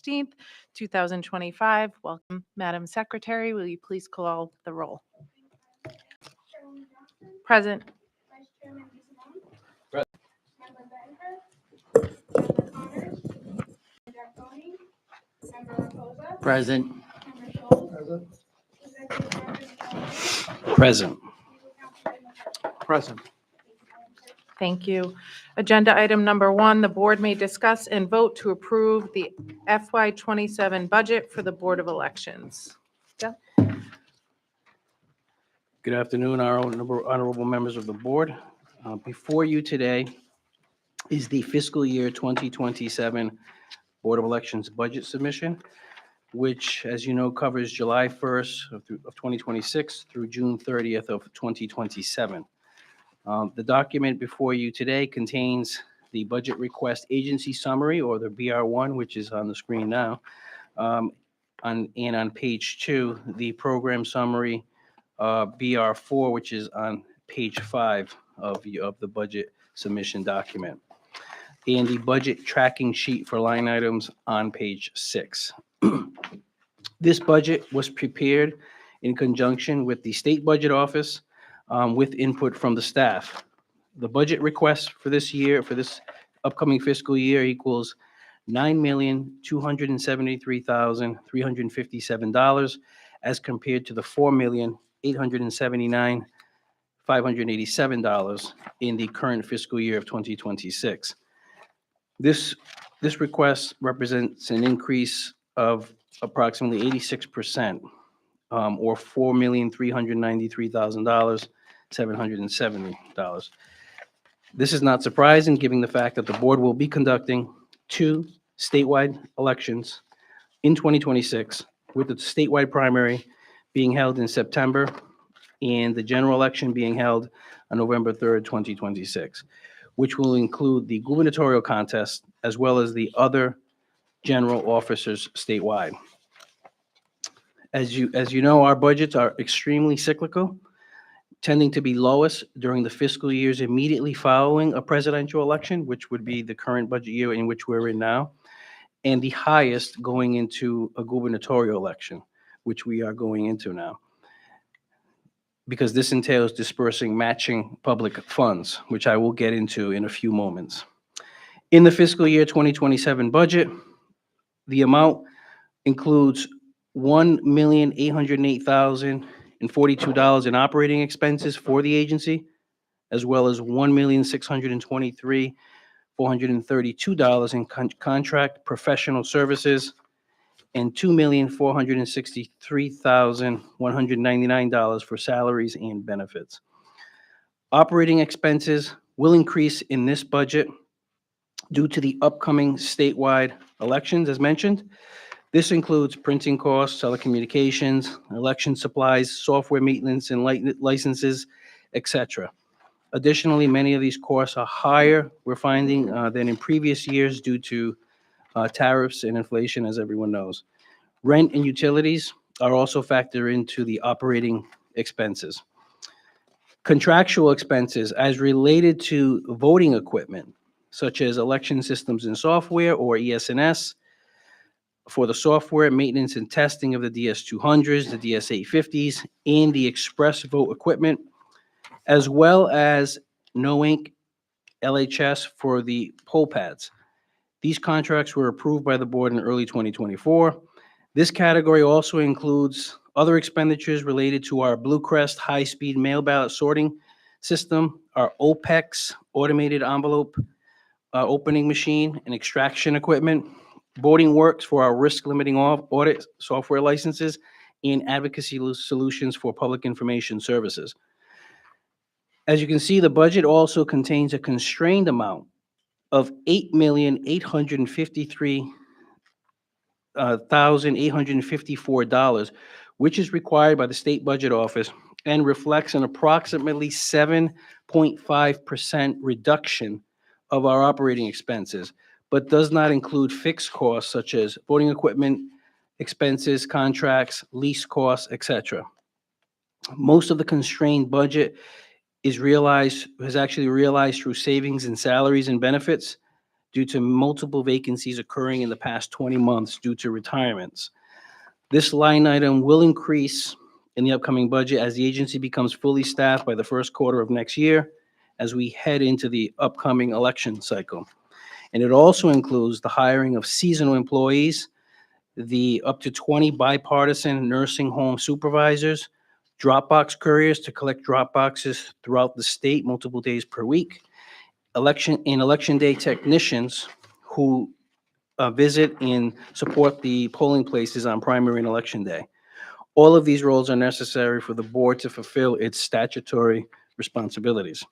16th, 2025. Welcome, Madam Secretary. Will you please call the roll? Chairwoman Johnson, Present. Vice Chairman Simone. Present. Member Benker. Member Connors. Member Jackoni. Member Reposa. Present. Member Schultz. Present. Executive Director Nichelle Ray. Present. Legal Counsel Ray McCarthy. Present. Thank you. Agenda item number 1, the board may discuss and vote to approve the FY27 budget for the Board of Elections. Good afternoon, our honorable members of the board. Before you today is the fiscal year 2027 Board of Elections budget submission, which, as you know, covers July 1st of 2026 through June 30th of 2027. The document before you today contains the budget request agency summary, or the BR1, which is on the screen now. On page 2, the program summary, BR4, which is on page 5 of the budget submission document, and the budget tracking sheet for line items on page 6. This budget was prepared in conjunction with the State Budget Office, with input from the staff. The budget request for this year, for this upcoming fiscal year, equals $9,273,357, as compared to the $4,879,587 in the current fiscal year of 2026. This request represents an increase of approximately 86%, or $4,393,770. This is not surprising, given the fact that the board will be conducting 2 statewide elections in 2026, with the statewide primary being held in September and the general election being held on November 3rd, 2026, which will include the gubernatorial contest as well as the other general officers statewide. As you know, our budgets are extremely cyclical, tending to be lowest during the fiscal years immediately following a presidential election, which would be the current budget year in which we're in now, and the highest going into a gubernatorial election, which we are going into now, because this entails dispersing matching public funds, which I will get into in a few moments. In the fiscal year 2027 budget, the amount includes $1,808,042 in operating expenses for the agency, as well as $1,623,432 in contract professional services, and $2,463,199 for salaries and benefits. Operating expenses will increase in this budget due to the upcoming statewide elections, as mentioned. This includes printing costs, telecommunications, election supplies, software maintenance and licenses, etc. Additionally, many of these costs are higher, we're finding, than in previous years due to tariffs and inflation, as everyone knows. Rent and utilities are also factored into the operating expenses. Contractual expenses as related to voting equipment, such as election systems and software, or ES&S, for the software, maintenance and testing of the DS200s, the DS850s, and the express vote equipment, as well as No Ink LHS for the poll pads. These contracts were approved by the board in early 2024. This category also includes other expenditures related to our Bluecrest high-speed mail ballot sorting system, our OPEX automated envelope opening machine and extraction equipment, Voting Works for our risk-limiting audit software licenses, and advocacy solutions for public information services. As you can see, the budget also contains a constrained amount of $8,853,854, which is required by the State Budget Office and reflects an approximately 7.5% reduction of our operating expenses, but does not include fixed costs such as voting equipment, expenses, contracts, lease costs, etc. Most of the constrained budget is actually realized through savings in salaries and benefits, due to multiple vacancies occurring in the past 20 months due to retirements. This line item will increase in the upcoming budget as the agency becomes fully staffed by the first quarter of next year as we head into the upcoming election cycle. And it also includes the hiring of seasonal employees, the up to 20 bipartisan nursing home supervisors, Dropbox couriers to collect drop boxes throughout the state multiple days per week, election day technicians who visit and support the polling places on primary and election day. All of these roles are necessary for the board to fulfill its statutory responsibilities.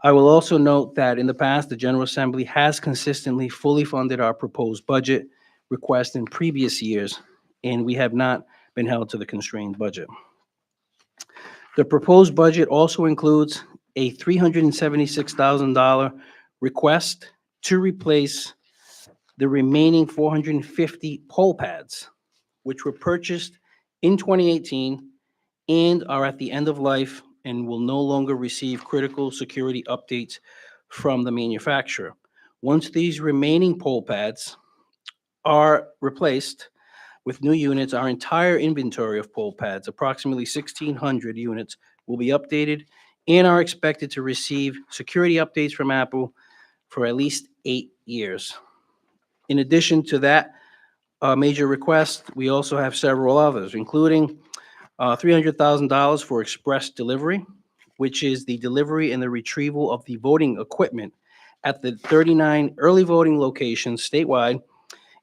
I will also note that in the past, the General Assembly has consistently fully funded our proposed budget request in previous years, and we have not been held to the constrained budget. The proposed budget also includes a $376,000 request to replace the remaining 450 poll pads, which were purchased in 2018 and are at the end of life and will no longer receive critical security updates from the manufacturer. Once these remaining poll pads are replaced with new units, our entire inventory of poll pads, approximately 1,600 units, will be updated and are expected to receive security updates from Apple for at least 8 years. In addition to that major request, we also have several others, including $300,000 for express delivery, which is the delivery and the retrieval of the voting equipment at the 39 early voting locations statewide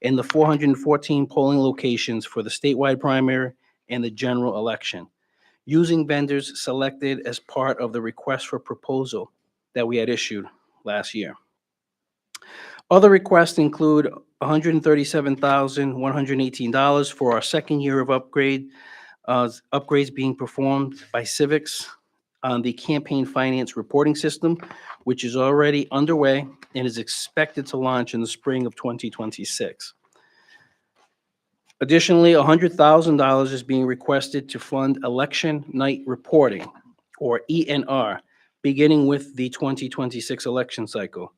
and the 414 polling locations for the statewide primary and the general election, using vendors selected as part of the request for proposal that we had issued last year. Other requests include $137,118 for our second year of upgrades being performed by Civics on the campaign finance reporting system, which is already underway and is expected to launch in the spring of 2026. Additionally, $100,000 is being requested to fund election night reporting, or ENR, beginning with the 2026 election cycle.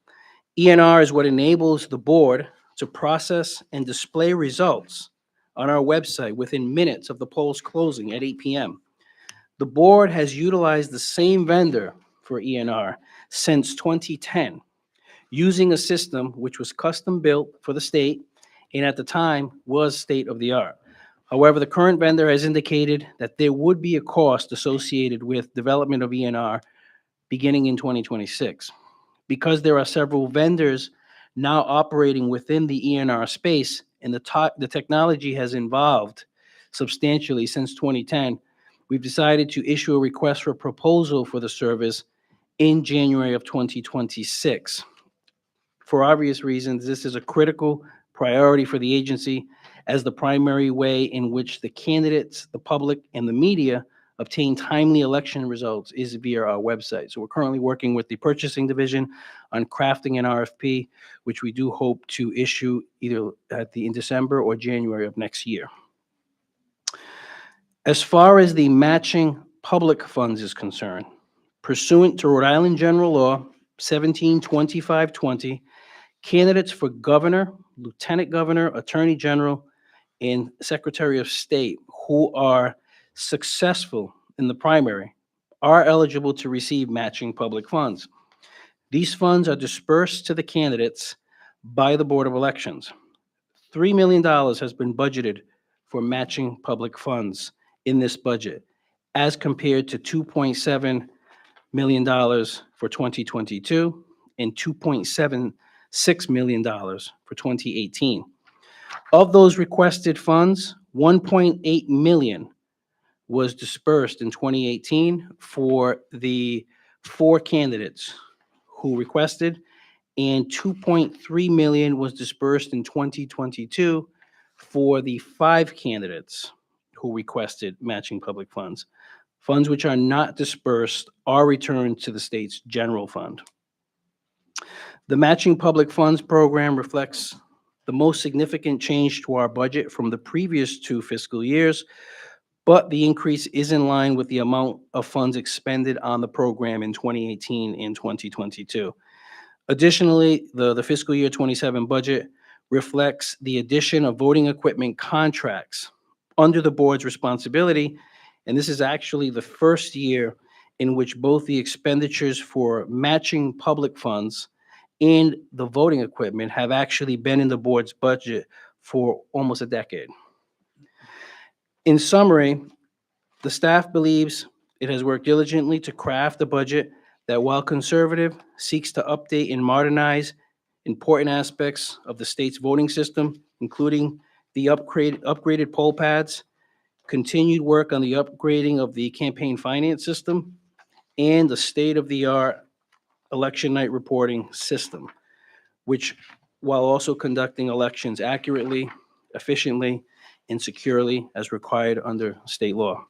ENR is what enables the board to process and display results on our website within minutes of the polls closing at 8 p.m. The board has utilized the same vendor for ENR since 2010, using a system which was custom built for the state and at the time was state of the art. However, the current vendor has indicated that there would be a cost associated with development of ENR beginning in 2026. Because there are several vendors now operating within the ENR space and the technology has evolved substantially since 2010, we've decided to issue a request for proposal for the service in January of 2026. For obvious reasons, this is a critical priority for the agency as the primary way in which the candidates, the public, and the media obtain timely election results is via our website. So we're currently working with the purchasing division on crafting an RFP, which we do hope to issue either in December or January of next year. As far as the matching public funds is concerned, pursuant to Rhode Island General Law 172520, candidates for governor, lieutenant governor, attorney general, and secretary of state who are successful in the primary are eligible to receive matching public funds. These funds are dispersed to the candidates by the Board of Elections. $3 million has been budgeted for matching public funds in this budget, as compared to $2.7 million for 2022 and $2.76 million for 2018. Of those requested funds, $1.8 million was dispersed in 2018 for the 4 candidates who requested, and $2.3 million was dispersed in 2022 for the 5 candidates who requested matching public funds. Funds which are not dispersed are returned to the state's general fund. The Matching Public Funds program reflects the most significant change to our budget from the previous 2 fiscal years, but the increase is in line with the amount of funds expended on the program in 2018 and 2022. Additionally, the fiscal year 27 budget reflects the addition of voting equipment contracts under the board's responsibility. And this is actually the first year in which both the expenditures for matching public funds and the voting equipment have actually been in the board's budget for almost a decade. In summary, the staff believes it has worked diligently to craft a budget that, while conservative, seeks to update and modernize important aspects of the state's voting system, including the upgraded poll pads, continued work on the upgrading of the campaign finance system, and the state-of-the-art election night reporting system, which, while also conducting elections accurately, efficiently, and securely as required under state law.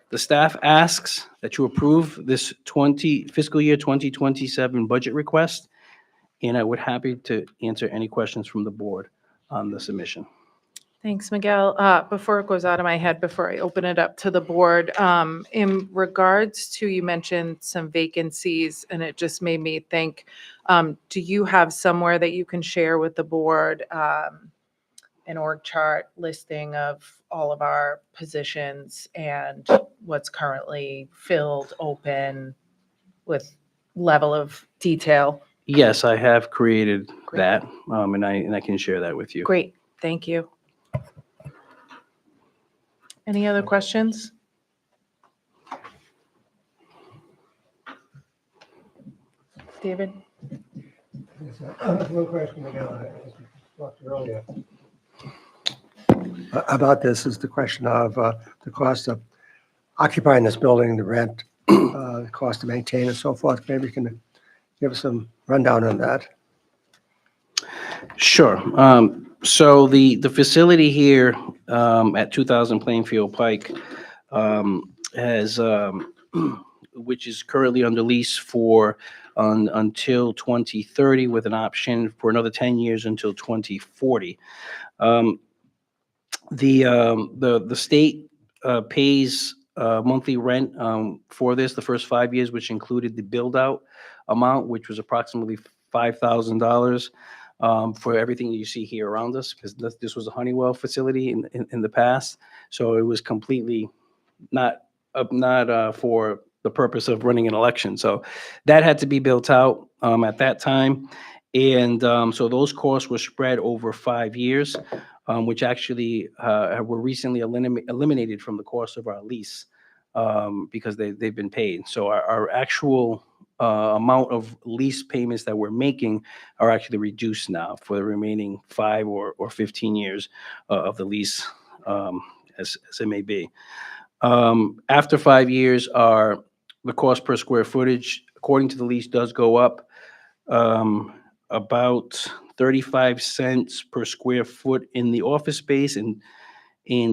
The staff asks that you approve this fiscal year 2027 budget request, and I would happy to answer any questions from the board on the submission. Thanks, Miguel. Before it goes out of my head, before I open it up to the board, in regards to, you mentioned some vacancies, and it just made me think, do you have somewhere that you can share with the board an org chart listing of all of our positions and what's currently filled, open, with level of detail? Yes, I have created Great. that, and I can share that with you. Great, thank you. Any other questions? David? One question again, I talked earlier. About this is the question of the cost of occupying this building, the rent, the cost to maintain and so forth. Maybe you can give us some rundown on that. Sure. So the facility here at 2000 Plainfield Pike has, which is currently under lease for until 2030 with an option for another 10 years until 2040. The state pays monthly rent for this the first 5 years, which included the build-out amount, which was approximately $5,000 for everything you see here around us, because this was a Honeywell facility in the past. So it was completely not for the purpose of running an election. So that had to be built out at that time. And so those costs were spread over 5 years, which actually were recently eliminated from the cost of our lease because they've been paid. So our actual amount of lease payments that we're making are actually reduced now for the remaining 5 or 15 years of the lease, as it may be. After 5 years, the cost per square footage, according to the lease, does go up about 35 cents per square foot in the office space and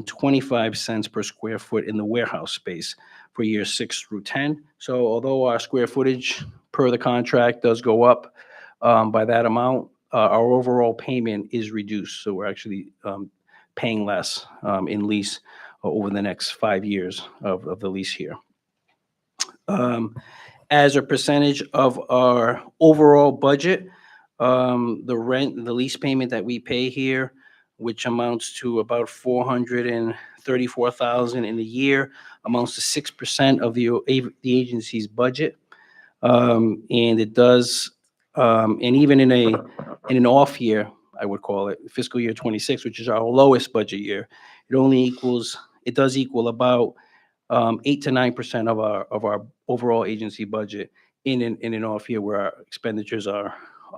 25 cents per square foot in the warehouse space for years 6 through 10. So although our square footage per the contract does go up by that amount, our overall payment is reduced. So we're actually paying less in lease over the next 5 years of the lease here. As a percentage of our overall budget, the lease payment that we pay here, which amounts to about $434,000 in a year, amounts to 6% of the agency's budget. And it does, and even in an off year, I would call it fiscal year 26, which is our lowest budget year, it does equal about 8 to 9% of our overall agency budget in an off year where our expenditures are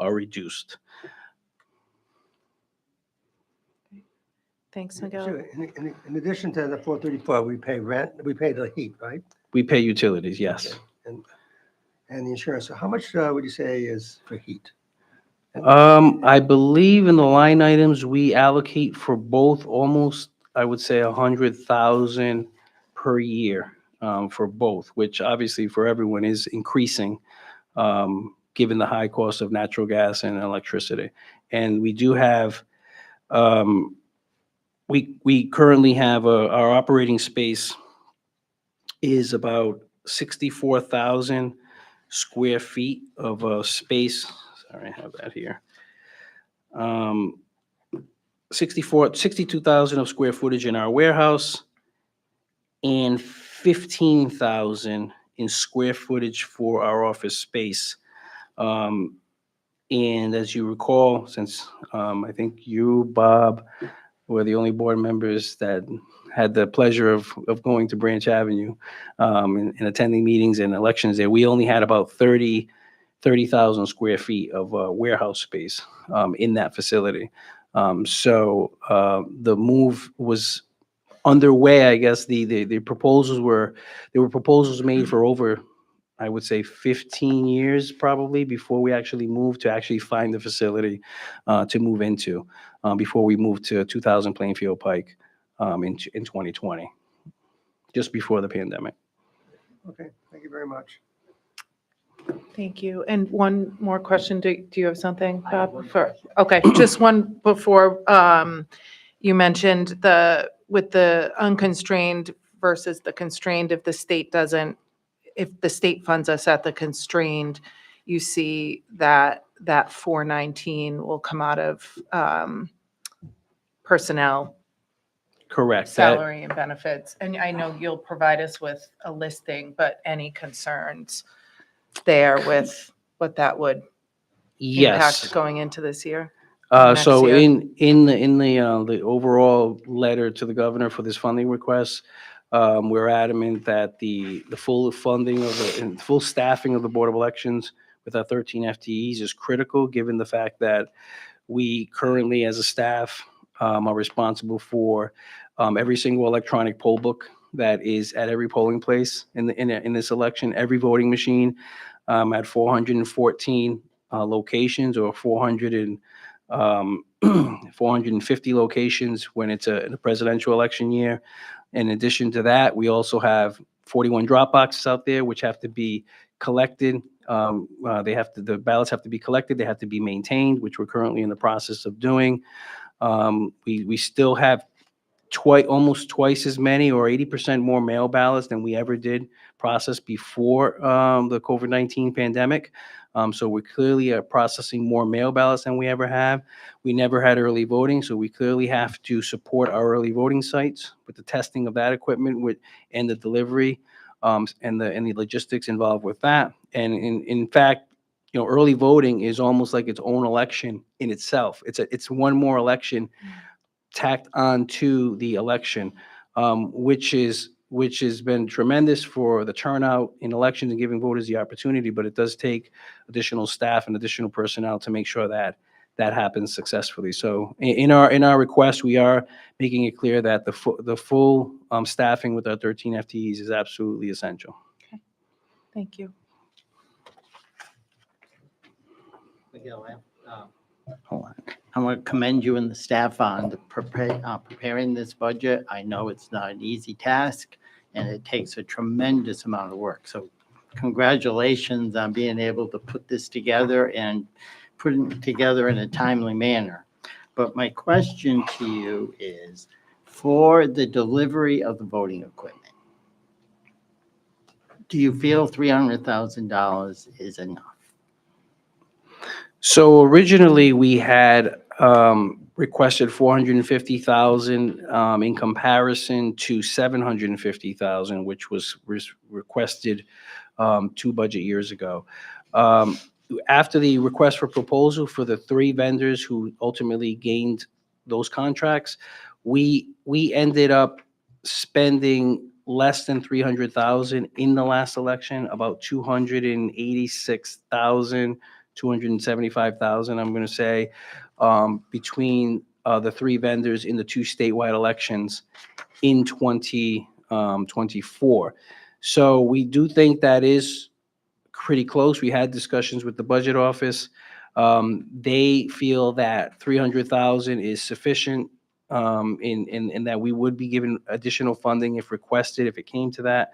reduced. Thanks, Miguel. So in addition to the 434, we pay rent, we pay the heat, right? We pay utilities, yes. And the insurance. So how much would you say is for heat? I believe in the line items, we allocate for both almost, I would say, 100,000 per year for both, which obviously for everyone is increasing given the high cost of natural gas and electricity. And we do have, we currently have our operating space is about 64,000 square feet of space. Sorry, I have that here. 62,000 of square footage in our warehouse and 15,000 in square footage for our office space. And as you recall, since I think you, Bob, were the only board members that had the pleasure of going to Branch Avenue and attending meetings and elections there, we only had about 30,000 square feet of warehouse space in that facility. So the move was underway. I guess the proposals there were proposals made for over, I would say, 15 years probably before we actually moved to actually find the facility to move into before we moved to 2000 Plainfield Pike in 2020, just before the pandemic. Okay, thank you very much. Thank you. And one more question. Do you have something, Bob? Okay, just one before. You mentioned with the unconstrained versus the constrained, if the state funds us at the constrained, you see that 419 will come out of personnel, Correct. salary and benefits. And I know you'll provide us with a listing, but any concerns there with what that would Yes. impact going into this year? So next year. in the overall letter to the governor for this funding request, we're adamant that the full funding and full staffing of the Board of Elections with our 13 FTEs is critical, given the fact that we currently, as a staff, are responsible for every single electronic poll book that is at every polling place in this election, every voting machine at 414 locations or 450 locations when it's a presidential election year. In addition to that, we also have 41 drop boxes out there which have to be collected. The ballots have to be collected. They have to be maintained, which we're currently in the process of doing. We still have almost twice as many or 80% more mail ballots than we ever did process before the COVID-19 pandemic. So we clearly are processing more mail ballots than we ever have. We never had early voting, so we clearly have to support our early voting sites with the testing of that equipment and the delivery and the logistics involved with that. And in fact, early voting is almost like its own election in itself. It's one more election tacked on to the election, which has been tremendous for the turnout in elections and giving voters the opportunity, but it does take additional staff and additional personnel to make sure that happens successfully. So in our request, we are making it clear that the full staffing with our 13 FTEs is absolutely essential. Thank you. Miguel, hold on. I want to commend you and the staff on preparing this budget. I know it's not an easy task, and it takes a tremendous amount of work. So congratulations on being able to put this together and put it together in a timely manner. But my question to you is, for the delivery of the voting equipment, do you feel $300,000 is enough? So originally we had requested 450,000 in comparison to 750,000, which was requested 2 budget years ago. After the request for proposal for the 3 vendors who ultimately gained those contracts, we ended up spending less than 300,000 in the last election, about 286,000. 275,000, I'm going to say, between the 3 vendors in the 2 statewide elections in 2024. So we do think that is pretty close. We had discussions with the budget office. They feel that 300,000 is sufficient in that we would be given additional funding if requested, if it came to that.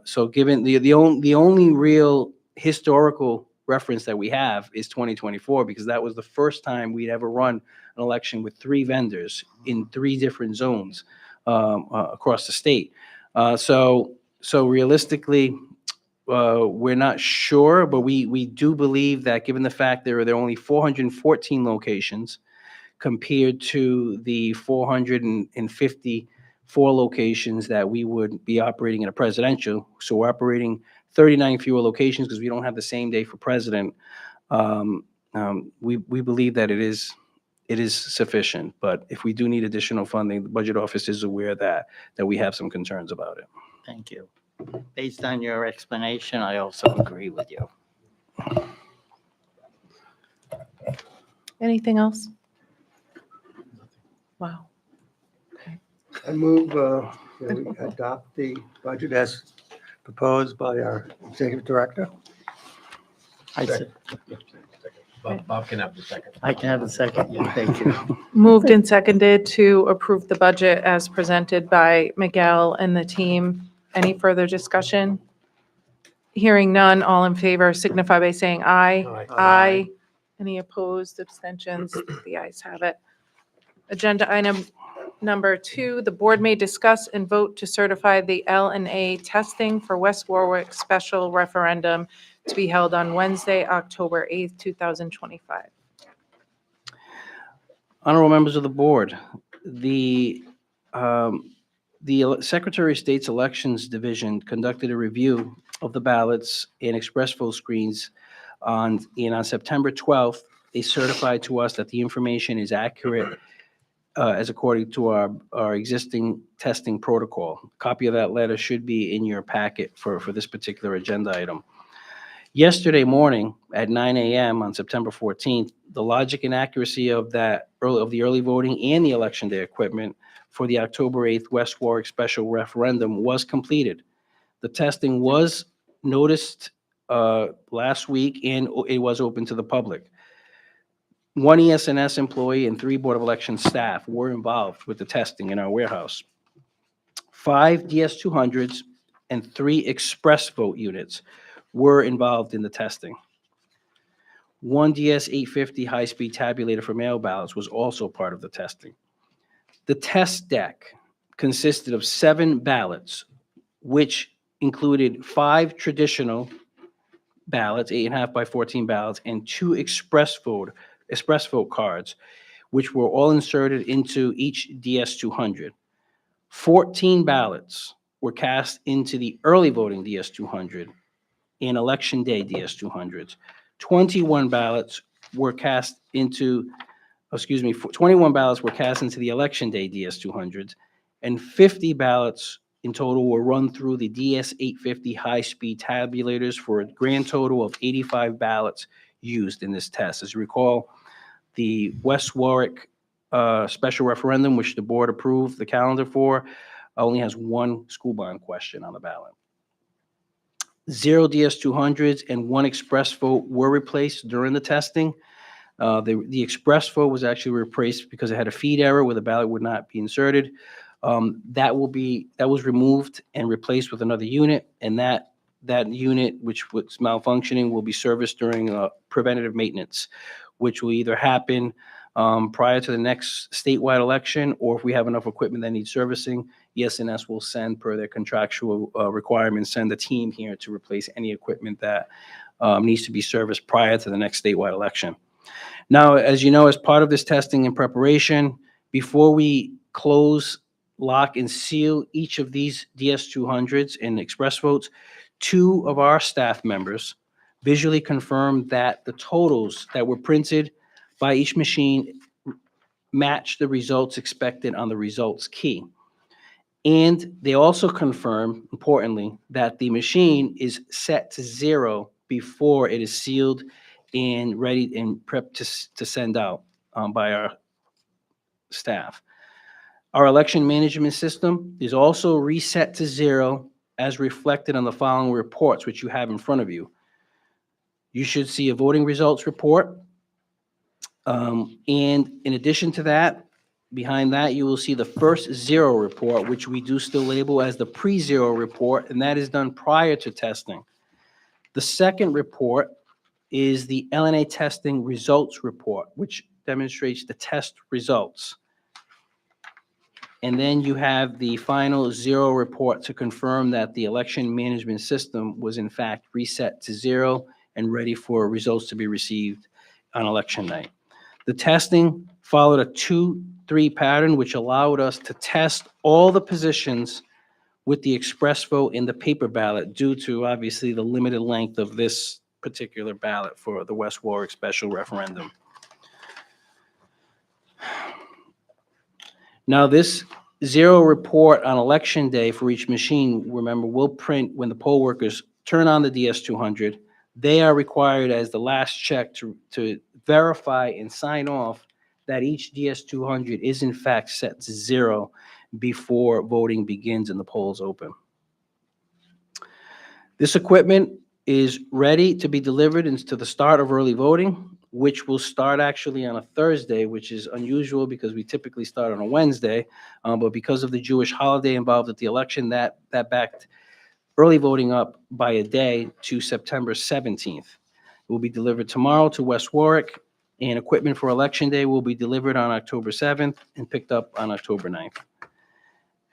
So given the only real historical reference that we have is 2024, because that was the first time we'd ever run an election with 3 vendors in 3 different zones across the state. So realistically, we're not sure, but we do believe that given the fact there are only 414 locations compared to the 454 locations that we would be operating in a presidential. So we're operating 39 fewer locations because we don't have the same day for president. We believe that it is sufficient, but if we do need additional funding, the budget office is aware that we have some concerns about it. Thank you. Based on your explanation, I also agree with you. Anything else? Wow. I move that we adopt the budget as proposed by our executive director. I said, Bob can have the second. I can have a second. Yeah, thank you. Moved and seconded to approve the budget as presented by Miguel and the team. Any further discussion? Hearing none, all in favor signify by saying aye. Aye. Aye. Any opposed, abstentions? The ayes have it. Agenda item number 2, the board may discuss and vote to certify the L&A testing for West Warwick special referendum to be held on Wednesday, October 8th, 2025. Honorable members of the board, the Secretary of State's Elections Division conducted a review of the ballots and express vote screens on September 12th. They certified to us that the information is accurate as according to our existing testing protocol. A copy of that letter should be in your packet for this particular agenda item. Yesterday morning at 9 a.m. on September 14th, the logic and accuracy of the early voting and the election day equipment for the October 8th West Warwick special referendum was completed. The testing was noticed last week and it was open to the public. 1 ES&S employee and 3 Board of Elections staff were involved with the testing in our warehouse. 5 DS200s and 3 express vote units were involved in the testing. 1 DS850 high-speed tabulator for mail ballots was also part of the testing. The test deck consisted of 7 ballots, which included 5 traditional ballots, 8.5 by 14 ballots, and 2 express vote cards, which were all inserted into each DS200. 14 ballots were cast into the early voting DS200 and election day DS200s. 21 ballots were cast into, 21 ballots were cast into the election day DS200s, and 50 ballots in total were run through the DS850 high-speed tabulators for a grand total of 85 ballots used in this test. As you recall, the West Warwick special referendum, which the board approved the calendar for, only has 1 school bond question on the ballot. 0 DS200s and 1 express vote were replaced during the testing. The express vote was actually replaced because it had a feed error where the ballot would not be inserted. That was removed and replaced with another unit, and that unit, which was malfunctioning, will be serviced during preventative maintenance, which will either happen prior to the next statewide election, or if we have enough equipment that needs servicing, ES&S will send, per their contractual requirements, send a team here to replace any equipment that needs to be serviced prior to the next statewide election. Now, as you know, as part of this testing and preparation, before we close, lock, and seal each of these DS200s and express votes, 2 of our staff members visually confirmed that the totals that were printed by each machine match the results expected on the results key. And they also confirm, importantly, that the machine is set to 0 before it is sealed and ready and prepped to send out by our staff. Our election management system is also reset to 0 as reflected on the following reports, which you have in front of you. You should see a voting results report. And in addition to that, behind that, you will see the first 0 report, which we do still label as the pre-0 report, and that is done prior to testing. The second report is the LNA testing results report, which demonstrates the test results. And then you have the final zero report to confirm that the election management system was in fact reset to zero and ready for results to be received on election night. The testing followed a 2-3 pattern, which allowed us to test all the positions with the express vote in the paper ballot due to obviously the limited length of this particular ballot for the West Warwick special referendum. Now, this zero report on election day for each machine, remember, will print when the poll workers turn on the DS200. They are required as the last check to verify and sign off that each DS200 is in fact set to zero before voting begins and the polls open. This equipment is ready to be delivered into the start of early voting, which will start actually on a Thursday, which is unusual because we typically start on a Wednesday. But because of the Jewish holiday involved at the election, that backed early voting up by a day to September 17th. It will be delivered tomorrow to West Warwick, and equipment for Election Day will be delivered on October 7th and picked up on October 9th.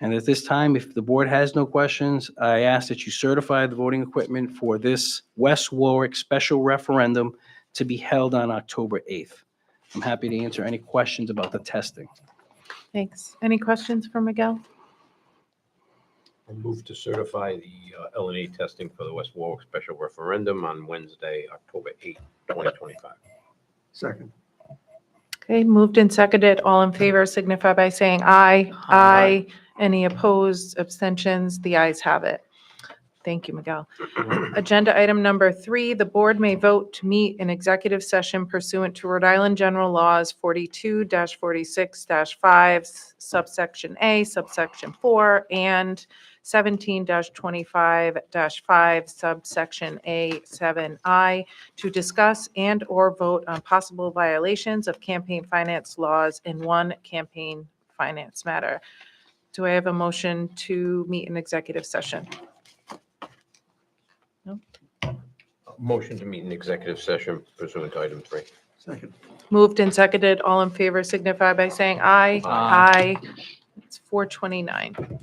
And at this time, if the board has no questions, I ask that you certify the voting equipment for this West Warwick special referendum to be held on October 8th. I'm happy to answer any questions about the testing. Thanks. Any questions for Miguel? I move to certify the LNA testing for the West Warwick special referendum on Wednesday, October 8th, 2025. Second. Okay, moved and seconded. All in favor signify by saying aye. Aye. Any opposed, abstentions? The ayes have it. Thank you, Miguel. Agenda item number 3, the board may vote to meet in executive session pursuant to Rhode Island General Laws 42-46-5, subsection A, subsection 4, and 17-25-5, subsection A7I, to discuss and/or vote on possible violations of campaign finance laws in one campaign finance matter. Do I have a motion to meet in executive session? Motion to meet in executive session pursuant to item 3. Second. Moved and seconded. All in favor signify by saying aye. Aye. Aye. It's 4:29.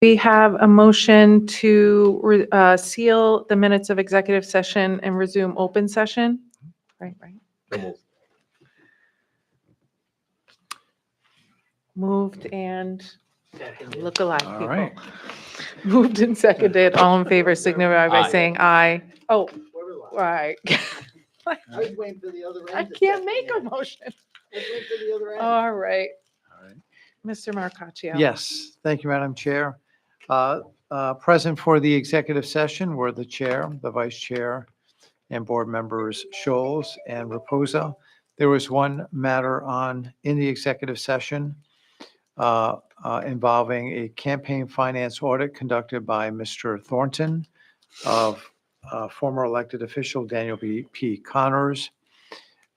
We have a motion to seal the minutes of executive session and resume open session. Right. So moved. Moved and, look alive, All people. right. Moved and seconded. All in favor signify by Aye. saying aye. Oh, right. I was waiting for the other end. I to can't second make a it. motion. I was waiting for the other end. All right. All right. Mr. Marcaccio. Yes, thank you, Madam Chair. Present for the executive session were the chair, the vice chair, and board members Scholes and Reposa. There was one matter in the executive session involving a campaign finance audit conducted by Mr. Thornton of former elected official Daniel P. Connors.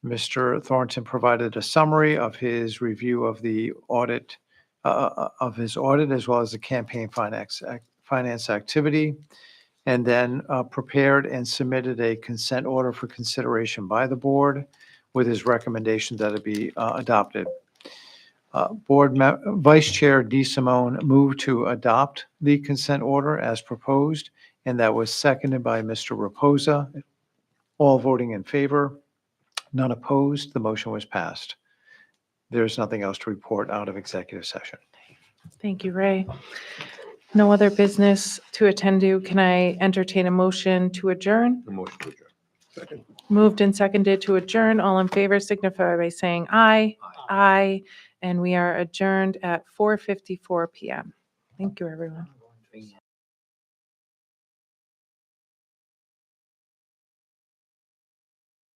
Mr. Thornton provided a summary of his review of the audit, as well as the campaign finance activity, and then prepared and submitted a consent order for consideration by the board with his recommendation that it be adopted. Vice Chair DeSimone moved to adopt the consent order as proposed, and that was seconded by Mr. Reposa. All voting in favor, none opposed, the motion was passed. There's nothing else to report out of executive session. Thank you, Ray. No other business to attend to. Can I entertain a motion to adjourn? The motion to adjourn. Second. Moved and seconded to adjourn. All in favor signify by saying aye. Aye. And we are adjourned at 4:54 PM. Thank you, everyone.